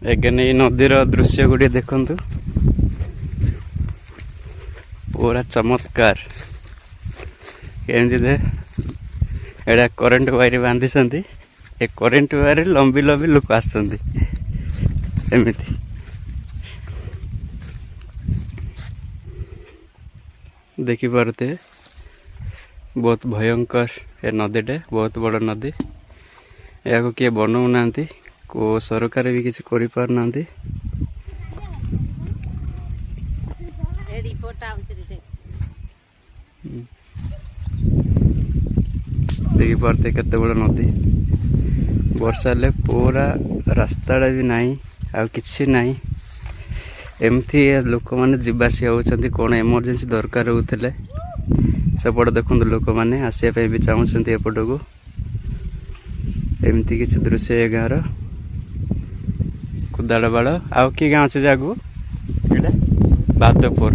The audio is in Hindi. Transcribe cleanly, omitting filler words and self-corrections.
एगेन ये नदीर दृश्य गुड़े देखु पूरा चमत्कार केमती एड़ा करेन्ट वायर बांधी ए करेन्ट वायर लंबी लंबी लोक आमती देखिपे बहुत भयंकर ए नदीटे बहुत बड़ नदी या किए बनाऊना को सरकार भी किसी कर पारना देखिपे केते बड़ नदी वर्षा ले पूरा रास्ता भी नहीं आ किसी नहीं एमती लोक मैंने जीवासी होती कौन एमरजेंसी दरकार होते सेपट देखो लोक मैंने आसपा भी चाहते एपट को एमती किसी दृश्य ए गाँव कुदाड़बाड़ आउ कि गाँव अच्छे जागू बादपुर।